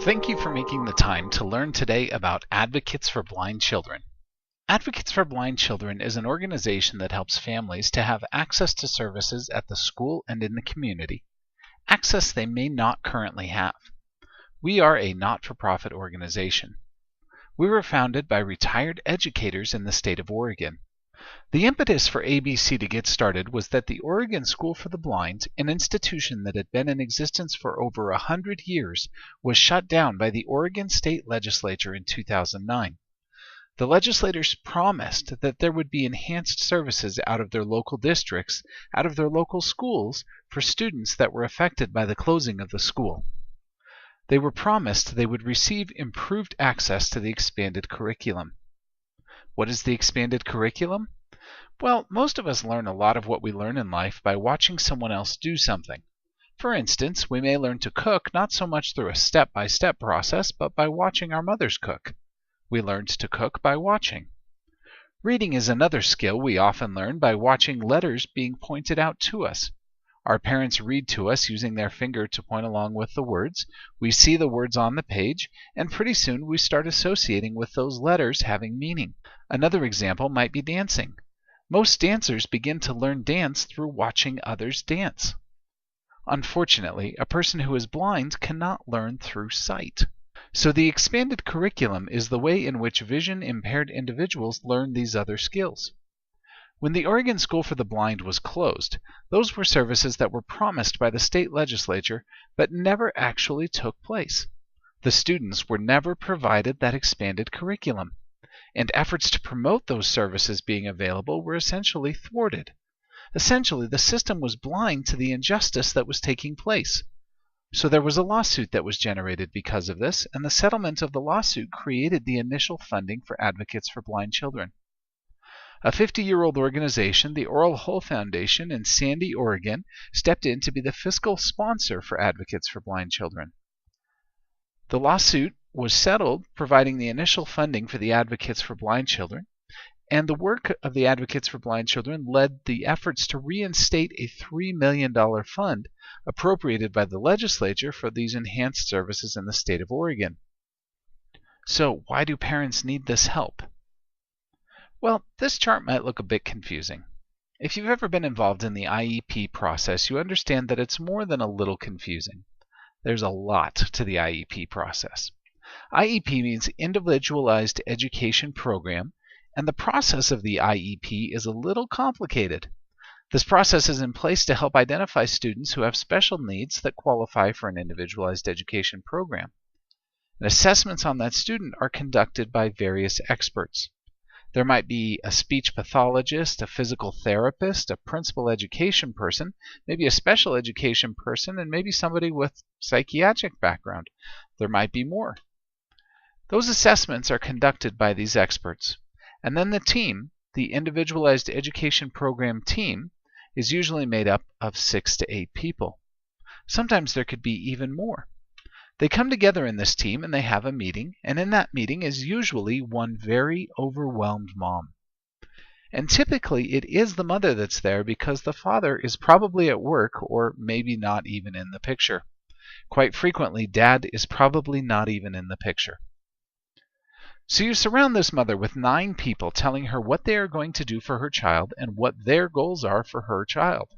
Thank you for making the time to learn today about Advocates for Blind Children. Advocates for Blind Children is an organization that helps families to have access to services at the school and in the community, access they may not currently have. We are a not-for-profit organization. We were founded by retired educators in the state of Oregon. The impetus for ABC to get started was that the Oregon School for the Blind, an institution that had been in existence for over 100 years, was shut down by the Oregon State Legislature in 2009. The legislators promised that there would be enhanced services out of their local districts, out of their local schools, for students that were affected by the closing of the school. They were promised they would receive improved access to the expanded curriculum. What is the expanded curriculum? Well, most of us learn a lot of what we learn in life by watching someone else do something. For instance, we may learn to cook not so much through a step-by-step process, but by watching our mothers cook. We learned to cook by watching. Reading is another skill we often learn by watching letters being pointed out to us. Our parents read to us using their finger to point along with the words. We see the words on the page, and pretty soon we start associating with those letters having meaning. Another example might be dancing. Most dancers begin to learn dance through watching others dance. Unfortunately, a person who is blind cannot learn through sight. So the expanded curriculum is the way in which vision-impaired individuals learn these other skills. When the Oregon School for the Blind was closed, those were services that were promised by the state legislature but never actually took place. The students were never provided that expanded curriculum, and efforts to promote those services being available were essentially thwarted. Essentially, the system was blind to the injustice that was taking place. So there was a lawsuit that was generated because of this, and the settlement of the lawsuit created the initial funding for Advocates for Blind Children. A 50-year-old organization, the Oral Hull Foundation in Sandy, Oregon, stepped in to be the fiscal sponsor for Advocates for Blind Children. The lawsuit was settled, providing the initial funding for the Advocates for Blind Children, and the work of the Advocates for Blind Children led the efforts to reinstate a $3 million fund appropriated by the legislature for these enhanced services in the state of Oregon. So why do parents need this help? Well, this chart might look a bit confusing. If you've ever been involved in the IEP process, you understand that it's more than a little confusing. There's a lot to the IEP process. IEP means Individualized Education Program, and the process of the IEP is a little complicated. This process is in place to help identify students who have special needs that qualify for an individualized education program. And assessments on that student are conducted by various experts. There might be a speech pathologist, a physical therapist, a principal education person, maybe a special education person, and maybe somebody with psychiatric background. There might be more. Those assessments are conducted by these experts. And then the team, the Individualized Education Program team, is usually made up of 6 to 8 people. Sometimes there could be even more. They come together in this team and they have a meeting, and in that meeting is usually one very overwhelmed mom. And typically it is the mother that's there because the father is probably at work or maybe not even in the picture. Quite frequently, dad is probably not even in the picture. So you surround this mother with 9 people telling her what they are going to do for her child and what their goals are for her child.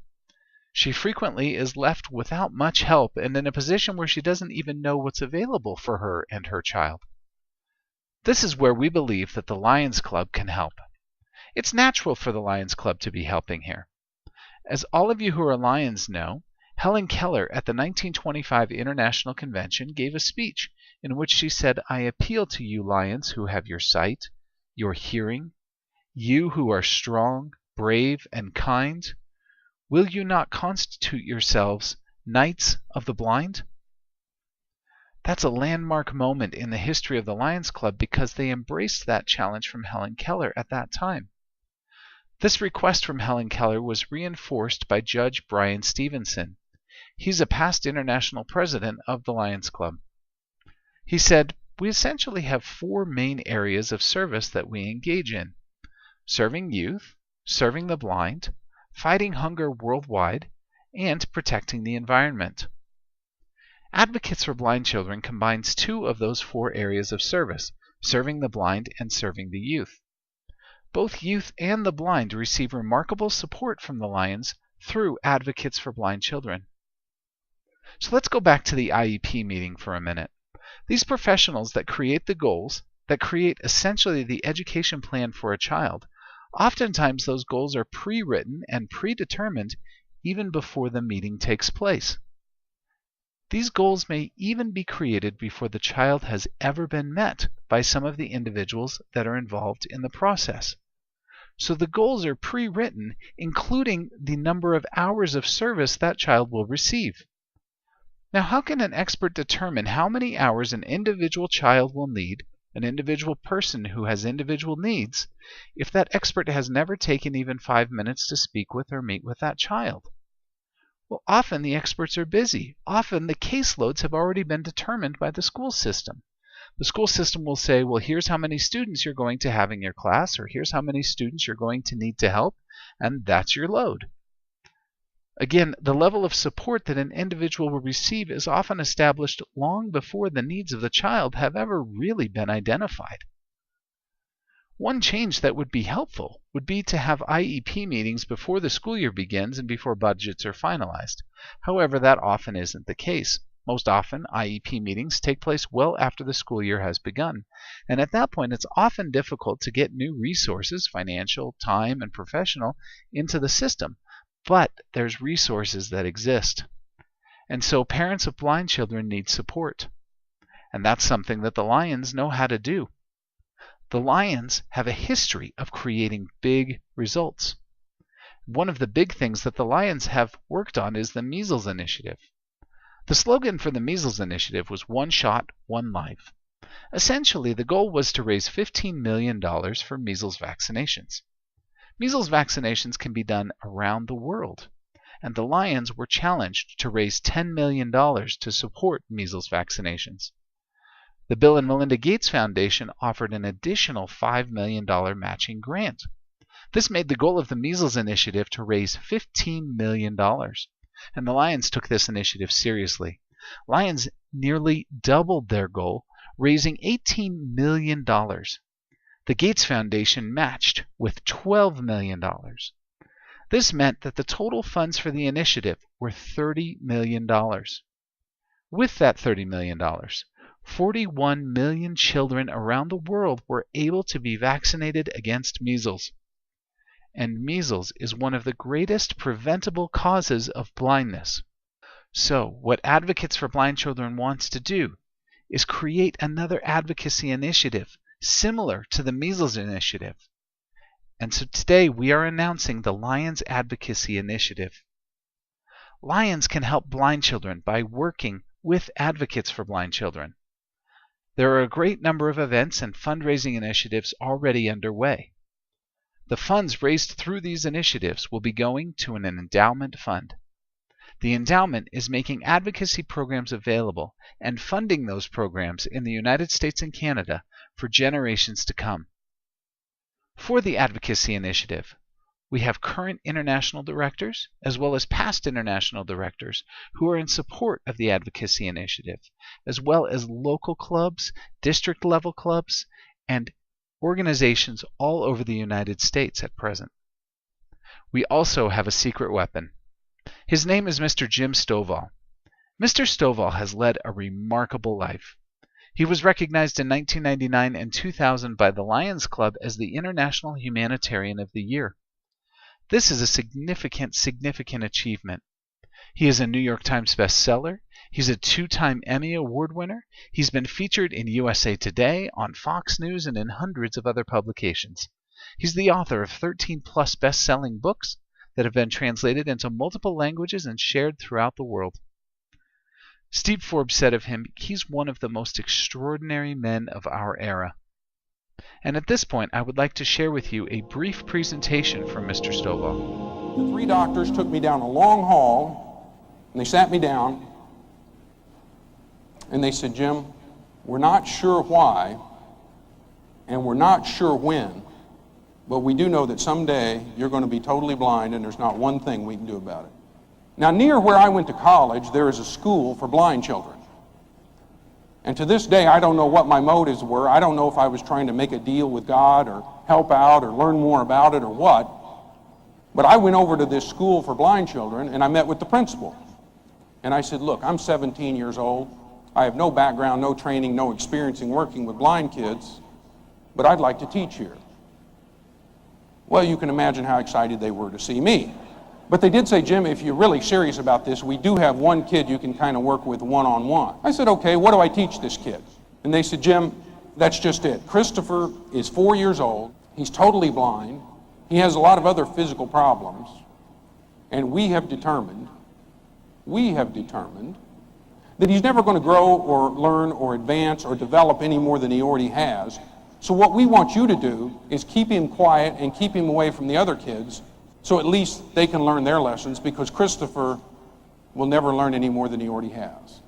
She frequently is left without much help and in a position where she doesn't even know what's available for her and her child. This is where we believe that the Lions Club can help. It's natural for the Lions Club to be helping here. As all of you who are Lions know, Helen Keller at the 1925 International Convention gave a speech in which she said, "I appeal to you Lions who have your sight, your hearing, you who are strong, brave, and kind. Will you not constitute yourselves Knights of the Blind?" That's a landmark moment in the history of the Lions Club because they embraced that challenge from Helen Keller at that time. This request from Helen Keller was reinforced by Judge Brian Stevenson. He's a past international president of the Lions Club. He said, "We essentially have 4 main areas of service that we engage in: serving youth, serving the blind, fighting hunger worldwide, and protecting the environment." Advocates for Blind Children combines two of those four areas of service, serving the blind and serving the youth. Both youth and the blind receive remarkable support from the Lions through Advocates for Blind Children. So let's go back to the IEP meeting for a minute. These professionals that create the goals, that create essentially the education plan for a child, oftentimes those goals are pre-written and predetermined even before the meeting takes place. These goals may even be created before the child has ever been met by some of the individuals that are involved in the process. So the goals are pre-written, including the number of hours of service that child will receive. Now, how can an expert determine how many hours an individual child will need, an individual person who has individual needs, if that expert has never taken even 5 minutes to speak with or meet with that child? Well, often the experts are busy. Often the caseloads have already been determined by the school system. The school system will say, well, here's how many students you're going to have in your class, or here's how many students you're going to need to help, and that's your load. Again, the level of support that an individual will receive is often established long before the needs of the child have ever really been identified. One change that would be helpful would be to have IEP meetings before the school year begins and before budgets are finalized. However, that often isn't the case. Most often, IEP meetings take place well after the school year has begun, and at that point it's often difficult to get new resources, financial, time, and professional, into the system. But there's resources that exist. And so parents of blind children need support. And that's something that the Lions know how to do. The Lions have a history of creating big results. One of the big things that the Lions have worked on is the Measles Initiative. The slogan for the Measles Initiative was "One Shot, One Life." Essentially, the goal was to raise $15 million for measles vaccinations. Measles vaccinations can be done around the world, and the Lions were challenged to raise $10 million to support measles vaccinations. The Bill and Melinda Gates Foundation offered an additional $5 million matching grant. This made the goal of the Measles Initiative to raise $15 million, and the Lions took this initiative seriously. Lions nearly doubled their goal, raising $18 million. The Gates Foundation matched with $12 million. This meant that the total funds for the initiative were $30 million. With that $30 million, 41 million children around the world were able to be vaccinated against measles. And measles is one of the greatest preventable causes of blindness. So, what Advocates for Blind Children wants to do is create another advocacy initiative similar to the Measles Initiative. And so today we are announcing the Lions Advocacy Initiative. Lions can help blind children by working with Advocates for Blind Children. There are a great number of events and fundraising initiatives already underway. The funds raised through these initiatives will be going to an endowment fund. The endowment is making advocacy programs available and funding those programs in the United States and Canada for generations to come. For the Advocacy Initiative, we have current international directors as well as past international directors who are in support of the Advocacy Initiative, as well as local clubs, district-level clubs, and organizations all over the United States at present. We also have a secret weapon. His name is Mr. Jim Stovall. Mr. Stovall has led a remarkable life. He was recognized in 1999 and 2000 by the Lions Club as the International Humanitarian of the Year. This is a significant achievement. He is a New York Times bestseller. He's a 2-time Emmy Award winner. He's been featured in USA Today, on Fox News, and in hundreds of other publications. He's the author of 13-plus best-selling books that have been translated into multiple languages and shared throughout the world. Steve Forbes said of him, he's one of the most extraordinary men of our era. And at this point, I would like to share with you a brief presentation from Mr. Stovall. The 3 doctors took me down a long hall, and they sat me down, and they said, "Jim, we're not sure why, and we're not sure when, but we do know that someday you're going to be totally blind, and there's not one thing we can do about it." Now, near where I went to college, there is a school for blind children. And to this day, I don't know what my motives were. I don't know if I was trying to make a deal with God or help out or learn more about it or what. But I went over to this school for blind children and I met with the principal. And I said, look, I'm 17 years old. I have no background, no training, no experience in working with blind kids, but I'd like to teach here. Well, you can imagine how excited they were to see me. But they did say, Jim, if you're really serious about this, we do have one kid you can kind of work with one-on-one. I said, okay, what do I teach this kid? And they said, Jim, that's just it. Christopher is 4 years old. He's totally blind. He has a lot of other physical problems. And we have determined that he's never going to grow or learn or advance or develop any more than he already has. So what we want you to do is keep him quiet and keep him away from the other kids so at least they can learn their lessons, because Christopher will never learn any more than he already has.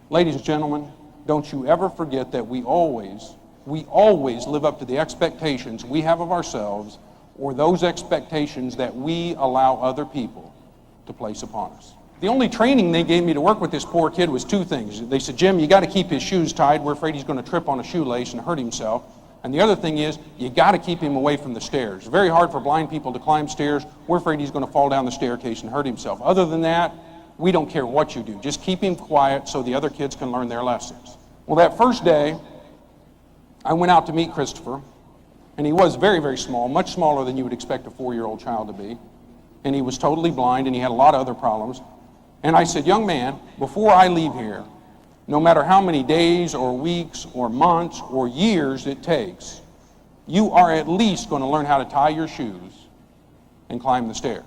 Ladies and gentlemen, don't you ever forget that we always live up to the expectations we have of ourselves, or those expectations that we allow other people to place upon us. The only training they gave me to work with this poor kid was two things. They said, Jim, you got to keep his shoes tied. We're afraid he's going to trip on a shoelace and hurt himself. And the other thing is, you got to keep him away from the stairs. It's very hard for blind people to climb stairs. We're afraid he's going to fall down the staircase and hurt himself. Other than that, we don't care what you do. Just keep him quiet so the other kids can learn their lessons. Well, that first day, I went out to meet Christopher, and he was very, very small, much smaller than you would expect a 4-year-old child to be. And he was totally blind, and he had a lot of other problems. And I said, young man, before I leave here, no matter how many days or weeks or months or years it takes, you are at least going to learn how to tie your shoes and climb the stairs.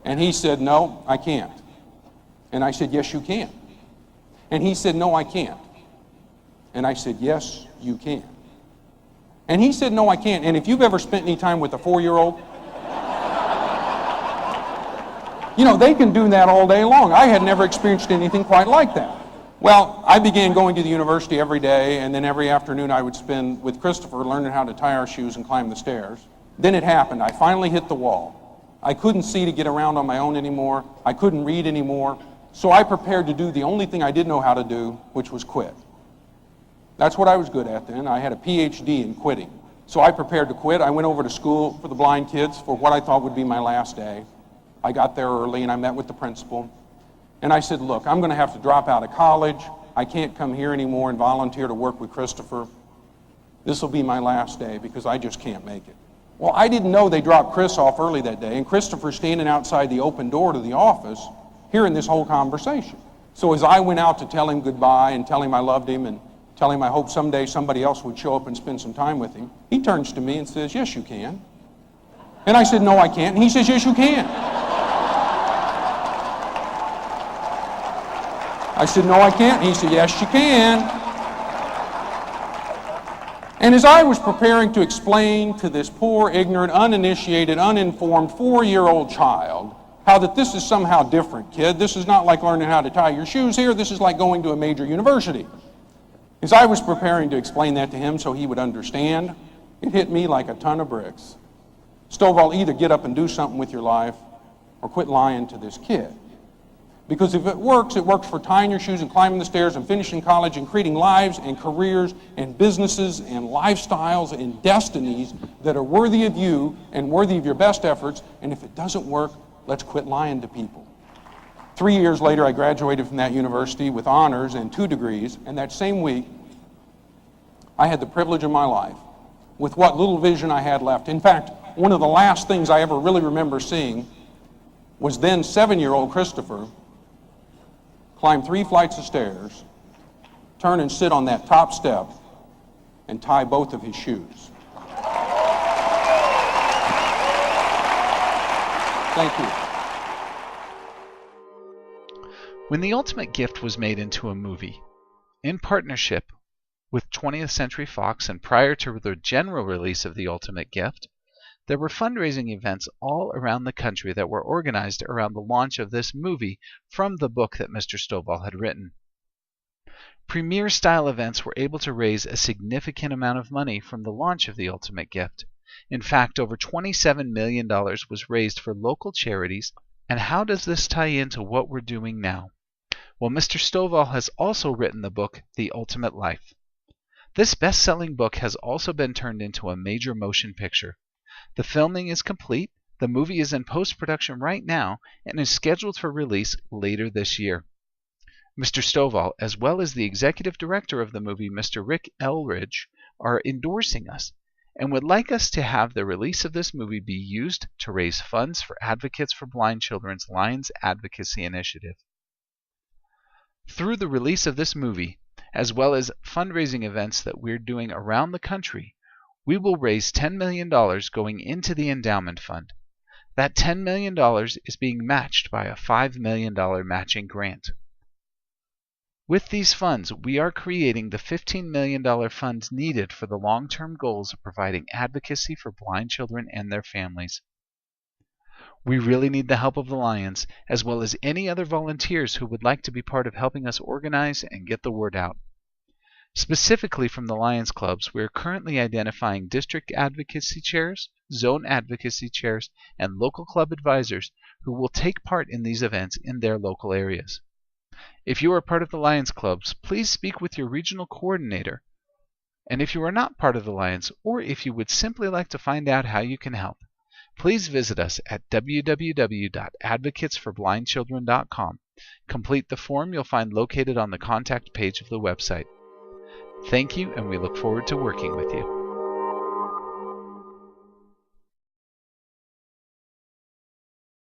And he said, no, I can't. And I said, yes, you can. And he said, no, I can't. And I said, yes, you can. And he said, no, I can't. And if you've ever spent any time with a 4-year-old, you know, they can do that all day long. I had never experienced anything quite like that. Well, I began going to the university every day, and then every afternoon I would spend with Christopher learning how to tie our shoes and climb the stairs. Then it happened. I finally hit the wall. I couldn't see to get around on my own anymore. I couldn't read anymore. So I prepared to do the only thing I did know how to do, which was quit. That's what I was good at then. I had a PhD in quitting. So I prepared to quit. I went over to school for the blind kids for what I thought would be my last day. I got there early and I met with the principal. And I said, look, I'm going to have to drop out of college. I can't come here anymore and volunteer to work with Christopher. This will be my last day because I just can't make it. Well, I didn't know they dropped Chris off early that day, and Christopher's standing outside the open door to the office hearing this whole conversation. So as I went out to tell him goodbye and tell him I loved him and tell him I hope someday somebody else would show up and spend some time with him, he turns to me and says, yes, you can. And I said, no, I can't. And he says, yes, you can. I said, no, I can't. And he said, yes, you can. And as I was preparing to explain to this poor, ignorant, uninitiated, uninformed 4-year-old child how that this is somehow different, kid. This is not like learning how to tie your shoes here. This is like going to a major university. As I was preparing to explain that to him so he would understand, it hit me like a ton of bricks. Stovall, either get up and do something with your life or quit lying to this kid. Because if it works for tying your shoes and climbing the stairs and finishing college and creating lives and careers and businesses and lifestyles and destinies that are worthy of you and worthy of your best efforts. And if it doesn't work, let's quit lying to people. 3 years later, I graduated from that university with honors and 2 degrees. And that same week, I had the privilege of my life, with what little vision I had left. In fact, one of the last things I ever really remember seeing was then 7-year-old Christopher climb 3 flights of stairs, turn and sit on that top step, and tie both of his shoes. Thank you. When The Ultimate Gift was made into a movie, in partnership with 20th Century Fox and prior to the general release of The Ultimate Gift, there were fundraising events all around the country that were organized around the launch of this movie from the book that Mr. Stovall had written. Premiere-style events were able to raise a significant amount of money from the launch of The Ultimate Gift. In fact, over $27 million was raised for local charities. And how does this tie into what we're doing now? Well, Mr. Stovall has also written the book The Ultimate Life. This best-selling book has also been turned into a major motion picture. The filming is complete, the movie is in post-production right now, and is scheduled for release later this year. Mr. Stovall, as well as the executive director of the movie, Mr. Rick Elridge, are endorsing us and would like us to have the release of this movie be used to raise funds for Advocates for Blind Children's Lions Advocacy Initiative. Through the release of this movie, as well as fundraising events that we're doing around the country, we will raise $10 million going into the endowment fund. That $10 million is being matched by a $5 million matching grant. With these funds, we are creating the $15 million fund needed for the long-term goals of providing advocacy for blind children and their families. We really need the help of the Lions, as well as any other volunteers who would like to be part of helping us organize and get the word out. Specifically from the Lions clubs, we are currently identifying district advocacy chairs, zone advocacy chairs, and local club advisors who will take part in these events in their local areas. If you are part of the Lions clubs, please speak with your regional coordinator. And if you are not part of the Lions, or if you would simply like to find out how you can help, please visit us at www.advocatesforblindchildren.com. Complete the form you'll find located on the contact page of the website. Thank you, and we look forward to working with you.